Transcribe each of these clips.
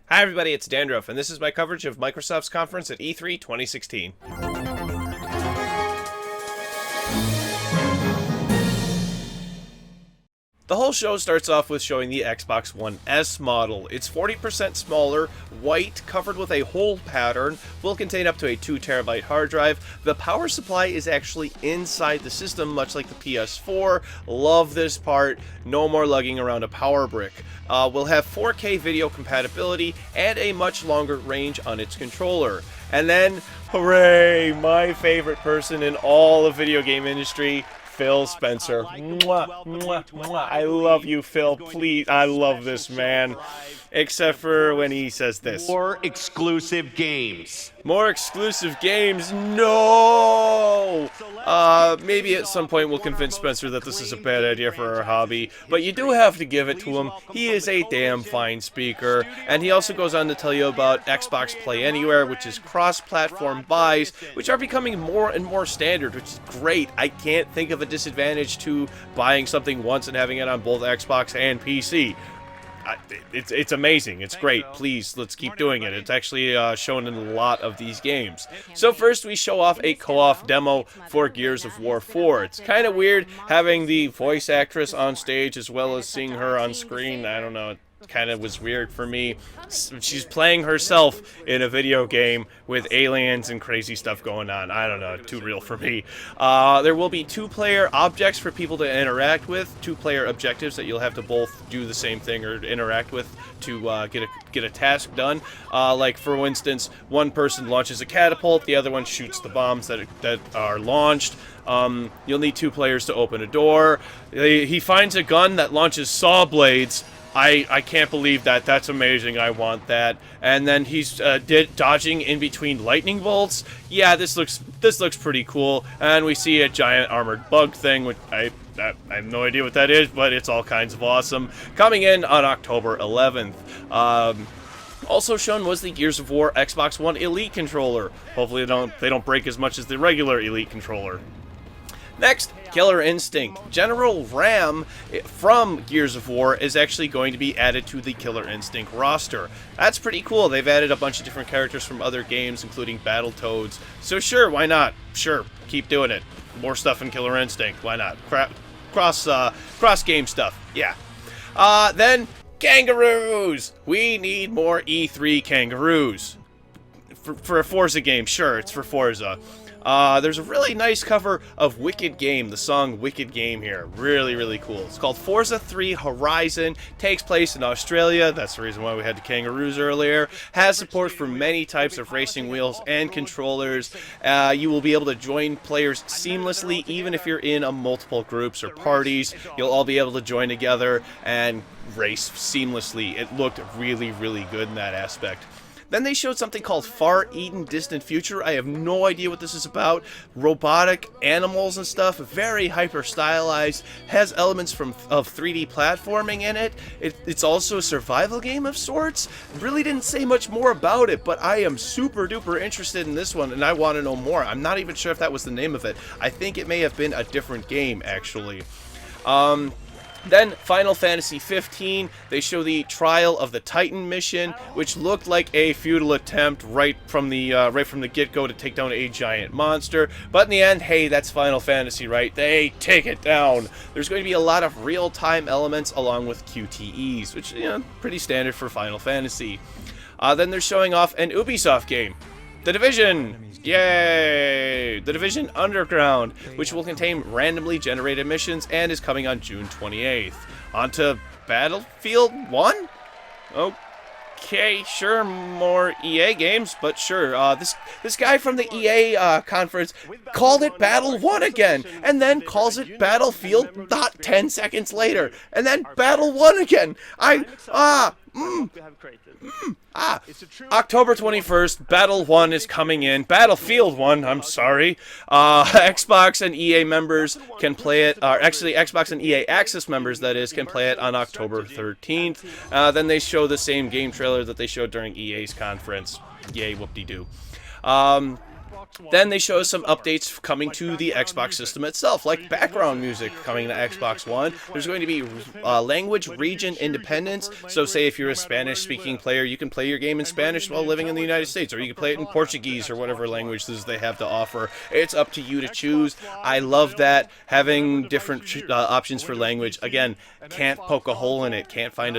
Hi everybody, it's Dandruff, and this is my coverage of Microsoft's conference at E3 2016. The whole show starts off with showing the Xbox One S model. It's 40% smaller, white, covered with a hole pattern, will contain up to a 2TB hard drive. The power supply is actually inside the system, much like the PS4. Love this part. No more lugging around a power brick. We'll have 4K video compatibility and a much longer range on its controller. And then, hooray, my favorite person in all the video game industry, Phil Spencer. Mwah, mwah, mwah. I love you, Phil. Please, I love this man. Except for when he says this. More exclusive games. More exclusive games? No! Maybe at some point we'll convince Spencer that this is a bad idea for our hobby, but you do have to give it to him. He is a damn fine speaker, and he also goes on to tell you about Xbox Play Anywhere, which is cross-platform buys, which are becoming more and more standard, which is great. I can't think of a disadvantage to buying something once and having it on both Xbox and PC. It's amazing. It's great. Please, let's keep doing it. It's actually shown in a lot of these games. So first we show off a co-op demo for Gears of War 4. It's kind of weird having the voice actress on stage as well as seeing her on screen. I don't know. It kind of was weird for me. She's playing herself in a video game with aliens and crazy stuff going on. I don't know, too real for me. There will be two-player objects for people to interact with, two-player objectives that you'll have to both do the same thing or interact with to get a task done. Like for instance, one person launches a catapult, the other one shoots the bombs that are launched. You'll need two players to open a door. He finds a gun that launches saw blades. I can't believe that. That's amazing. I want that. And then he's dodging in between lightning bolts. Yeah, this looks pretty cool. And we see a giant armored bug thing, which I have no idea what that is, but it's all kinds of awesome. Coming in on October 11th. Also shown was the Gears of War Xbox One Elite controller. Hopefully they don't break as much as the regular Elite controller. Next, Killer Instinct. General Ram from Gears of War is actually going to be added to the Killer Instinct roster. That's pretty cool. They've added a bunch of different characters from other games, including Battletoads. So sure, why not? Sure, keep doing it. More stuff in Killer Instinct. Why not? Cross-game stuff. Yeah. Then, kangaroos! We need more E3 kangaroos. For a Forza game, sure, it's for Forza. There's a really nice cover of Wicked Game, the song Wicked Game here. Really, really cool. It's called Forza 3 Horizon. Takes place in Australia. That's the reason why we had the kangaroos earlier. Has support for many types of racing wheels and controllers. You will be able to join players seamlessly, even if you're in multiple groups or parties. You'll all be able to join together and race seamlessly. It looked really, really good in that aspect. Then they showed something called Far Eden Distant Future. I have no idea what this is about. Robotic animals and stuff, very hyper-stylized, has elements of 3D platforming in it. It's also a survival game of sorts. Really didn't say much more about it, but I am super duper interested in this one, and I want to know more. I'm not even sure if that was the name of it. I think it may have been a different game, actually. Then, Final Fantasy 15, they show the Trial of the Titan mission, which looked like a futile attempt right from the get-go to take down a giant monster. But in the end, hey, that's Final Fantasy, right? They take it down. There's going to be a lot of real-time elements along with QTEs, which, you know, pretty standard for Final Fantasy. Then they're showing off an Ubisoft game. The Division! Yay! The Division Underground, which will contain randomly generated missions and is coming on June 28th. On to Battlefield 1? Okay, sure, more EA games, but sure. This guy from the EA conference called it Battle 1 again, and then calls it Battlefield not 10 seconds later, and then Battle 1 again. October 21st, Battle 1 is coming in. Battlefield 1, I'm sorry. Xbox and EA members can play it, or actually Xbox and EA Access members, that is, can play it on October 13th. Then they show the same game trailer that they showed during EA's conference. Yay, whoop-de-doo. Then they show us some updates coming to the Xbox system itself, like background music coming to Xbox One. There's going to be language region independence. So say if you're a Spanish-speaking player, you can play your game in Spanish while living in the United States, or you can play it in Portuguese or whatever languages they have to offer. It's up to you to choose. I love that. Having different options for language. Again, can't poke a hole in it. Can't find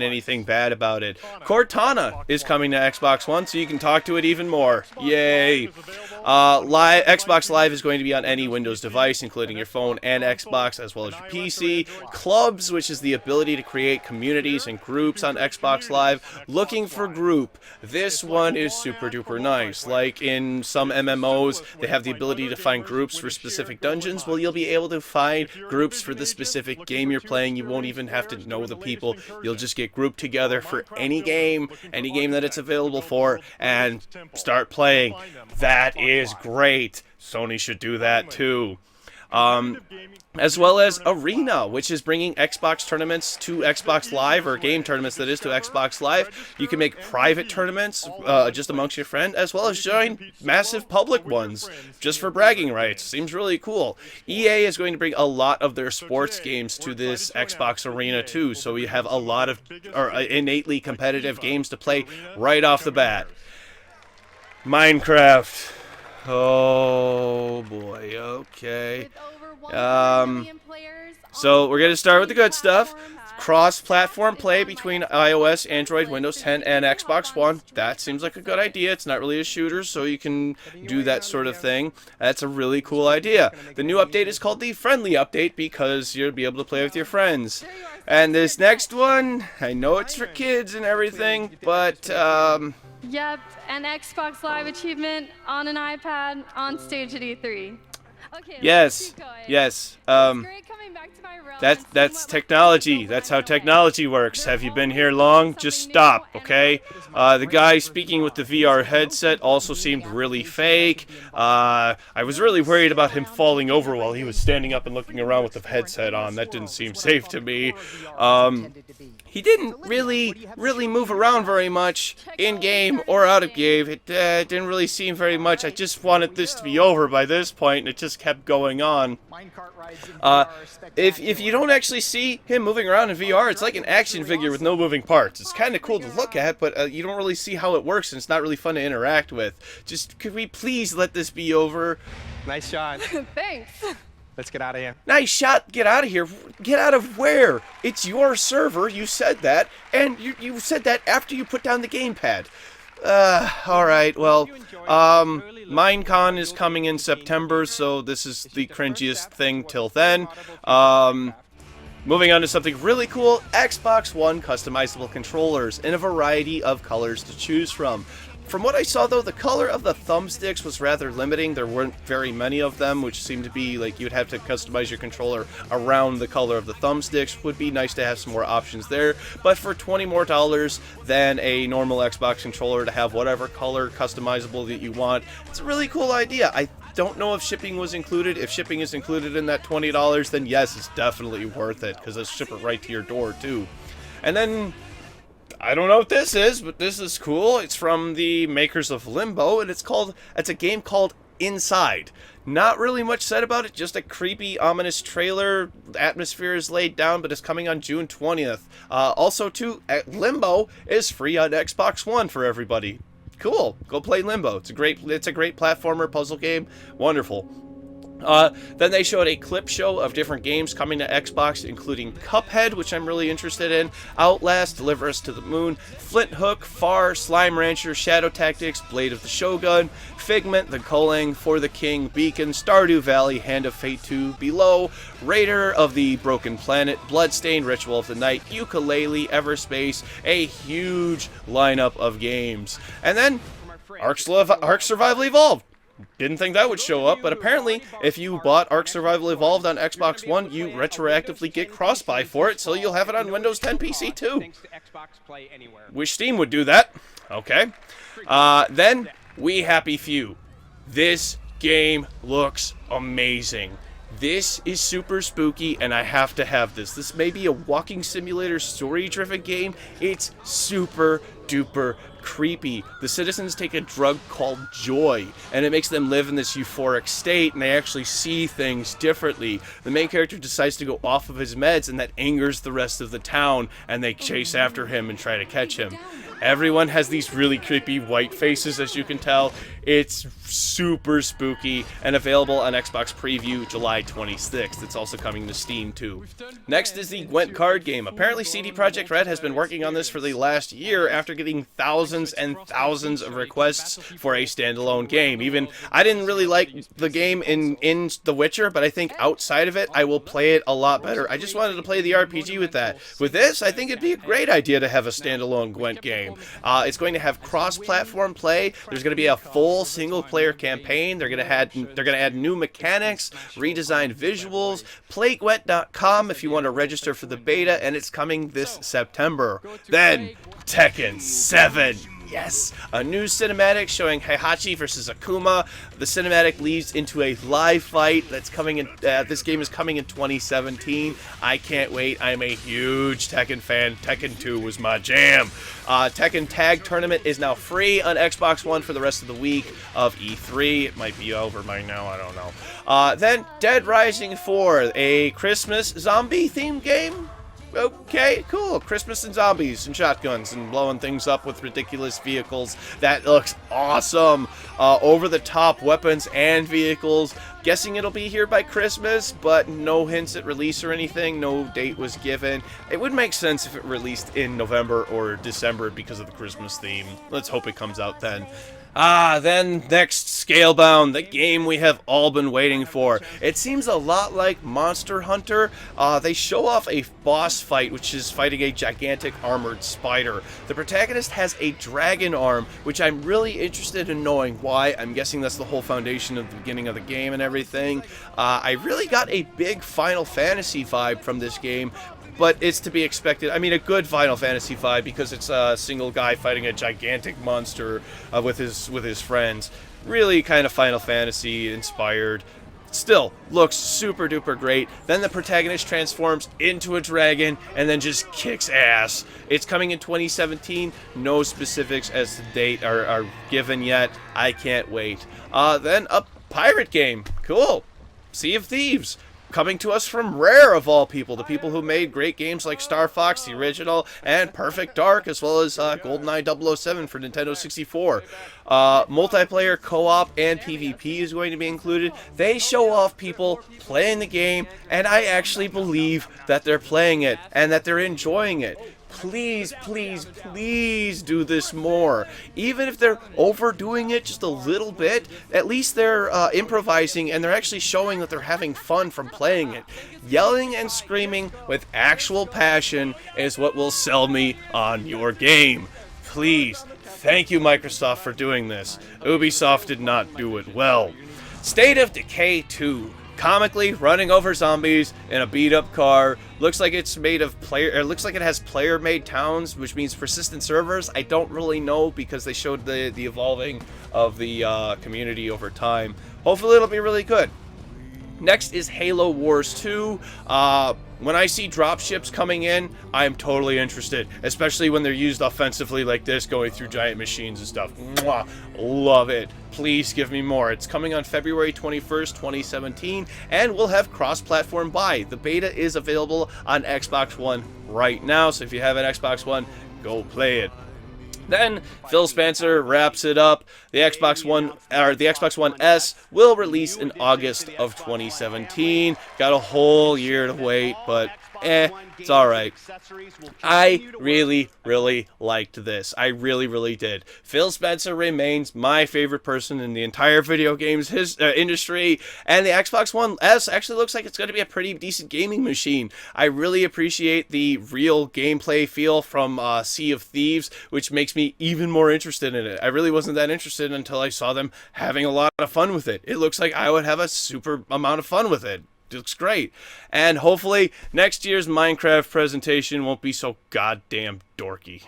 anything bad about it. Cortana is coming to Xbox One, so you can talk to it even more. Yay! Xbox Live is going to be on any Windows device, including your phone and Xbox, as well as your PC. Clubs, which is the ability to create communities and groups on Xbox Live. Looking for group. This one is super duper nice. Like in some MMOs, they have the ability to find groups for specific dungeons. Well, you'll be able to find groups for the specific game you're playing. You won't even have to know the people. You'll just get grouped together for any game that it's available for, and start playing. That is great. Sony should do that too. As well as Arena, which is bringing Xbox tournaments to Xbox Live, or game tournaments that is to Xbox Live. You can make private tournaments just amongst your friends, as well as join massive public ones just for bragging rights. Seems really cool. EA is going to bring a lot of their sports games to this Xbox Arena too, so we have a lot of innately competitive games to play right off the bat. Minecraft. Oh boy, okay. So we're going to start with the good stuff. Cross-platform play between iOS, Android, Windows 10, and Xbox One. That seems like a good idea. It's not really a shooter, so you can do that sort of thing. That's a really cool idea. The new update is called the Friendly Update because you'll be able to play with your friends. And this next one, I know it's for kids and everything, but Yep, an Xbox Live achievement on an iPad on stage at E3. Okay, yes, yes. great coming back to my realm That's technology. That's how technology works. Have you been here long? Just stop, okay? The guy speaking with the VR headset also seemed really fake. I was really worried about him falling over while he was standing up and looking around with the headset on. That didn't seem safe to me. He didn't really move around very much in-game or out of game. It didn't really seem very much. I just wanted this to be over by this point, and it just kept going on. If you don't actually see him moving around in VR, it's like an action figure with no moving parts. It's kind of cool to look at, but you don't really see how it works, and it's not really fun to interact with. Just, could we please let this be over? Nice shot. Thanks. Let's get out of here. Nice shot. Get out of here. Get out of where? It's your server. You said that. And you said that after you put down the gamepad. Alright, well, Minecon is coming in September, so this is the cringiest thing till then. Moving on to something really cool, Xbox One customizable controllers in a variety of colors to choose from. From what I saw, though, the color of the thumbsticks was rather limiting. There weren't very many of them, which seemed to be like you'd have to customize your controller around the color of the thumbsticks. Would be nice to have some more options there. But for $20 more than a normal Xbox controller to have whatever color customizable that you want, it's a really cool idea. I don't know if shipping was included. If shipping is included in that $20, then yes, it's definitely worth it, because they'll ship it right to your door, too. And then, I don't know what this is, but this is cool. It's from the makers of Limbo, and it's a game called Inside. Not really much said about it, just a creepy, ominous trailer. The atmosphere is laid down, but it's coming on June 20th. Also, too, Limbo is free on Xbox One for everybody. Cool. Go play Limbo. It's a great platformer puzzle game. Wonderful. Then they showed a clip show of different games coming to Xbox, including Cuphead, which I'm really interested in, Outlast, Deliver Us to the Moon, Flint Hook, Far, Slime Rancher, Shadow Tactics, Blade of the Shogun, Figment, The Culling, For the King, Beacon, Stardew Valley, Hand of Fate 2, Below, Raider of the Broken Planet, Bloodstained, Ritual of the Night, Yooka-Laylee, Everspace, a huge lineup of games. And then, Ark Survival Evolved. Didn't think that would show up, but apparently, if you bought Ark Survival Evolved on Xbox One, you retroactively get cross-buy for it, so you'll have it on Windows 10 PC too. Wish Steam would do that. Okay. Then, We Happy Few. This game looks amazing. This is super spooky, and I have to have this. This may be a walking simulator story-driven game. It's super duper creepy. The citizens take a drug called joy, and it makes them live in this euphoric state, and they actually see things differently. The main character decides to go off of his meds, and that angers the rest of the town, and they chase after him and try to catch him. Everyone has these really creepy white faces, as you can tell. It's super spooky and available on Xbox Preview July 26th. It's also coming to Steam too. Next is the Gwent card game. Apparently CD Projekt Red has been working on this for the last year after getting thousands and thousands of requests for a standalone game. Even I didn't really like the game in The Witcher, but I think outside of it I will play it a lot better. I just wanted to play the RPG with that. With this, I think it'd be a great idea to have a standalone Gwent game. It's going to have cross-platform play. There's going to be a full single-player campaign. They're going to add new mechanics, redesigned visuals. PlayGwent.com if you want to register for the beta, and it's coming this September. Then Tekken 7. Yes! A new cinematic showing Heihachi versus Akuma. The cinematic leads into a live fight that's coming in. This game is coming in 2017. I can't wait. I'm a huge Tekken fan. Tekken 2 was my jam. Tekken Tag Tournament is now free on Xbox One for the rest of the week of E3. It might be over by now. I don't know. Then Dead Rising 4, a Christmas zombie-themed game. Okay, cool. Christmas and zombies and shotguns and blowing things up with ridiculous vehicles. That looks awesome. Over-the-top weapons and vehicles. Guessing it'll be here by Christmas, but no hints at release or anything. No date was given. It would make sense if it released in November or December because of the Christmas theme. Let's hope it comes out then. Then next, Scalebound, the game we have all been waiting for. It seems a lot like Monster Hunter. They show off a boss fight, which is fighting a gigantic armored spider. The protagonist has a dragon arm, which I'm really interested in knowing why. I'm guessing that's the whole foundation of the beginning of the game and everything. I really got a big Final Fantasy vibe from this game, but it's to be expected. I mean, a good Final Fantasy vibe because it's a single guy fighting a gigantic monster with his friends. Really kind of Final Fantasy inspired. Still, looks super duper great. Then the protagonist transforms into a dragon and then just kicks ass. It's coming in 2017. No specifics as to date are given yet. I can't wait. Then a pirate game. Cool. Sea of Thieves. Coming to us from Rare, of all people, the people who made great games like Star Fox, the original, and Perfect Dark, as well as GoldenEye 007 for Nintendo 64. Multiplayer, co-op, and PvP is going to be included. They show off people playing the game, and I actually believe that they're playing it and that they're enjoying it. Please, please, please do this more. Even if they're overdoing it just a little bit, at least they're improvising and they're actually showing that they're having fun from playing it. Yelling and screaming with actual passion is what will sell me on your game. Please, thank you, Microsoft, for doing this. Ubisoft did not do it well. State of Decay 2. Comically running over zombies in a beat-up car. Looks like it's made of looks like it has player-made towns, which means persistent servers. I don't really know because they showed the evolving of the community over time. Hopefully it'll be really good. Next is Halo Wars 2. When I see dropships coming in, I'm totally interested, especially when they're used offensively like this, going through giant machines and stuff. Mwah, love it. Please give me more. It's coming on February 21st, 2017, and we'll have cross-platform buy. The beta is available on Xbox One right now, so if you have an Xbox One, go play it. Then Phil Spencer wraps it up. The Xbox One S will release in August of 2017. Got a whole year to wait, but it's alright. I really, really liked this. I really, really did. Phil Spencer remains my favorite person in the entire video games industry, and the Xbox One S actually looks like it's going to be a pretty decent gaming machine. I really appreciate the real gameplay feel from Sea of Thieves, which makes me even more interested in it. I really wasn't that interested until I saw them having a lot of fun with it. It looks like I would have a super amount of fun with it. It looks great. And hopefully next year's Minecraft presentation won't be so goddamn dorky.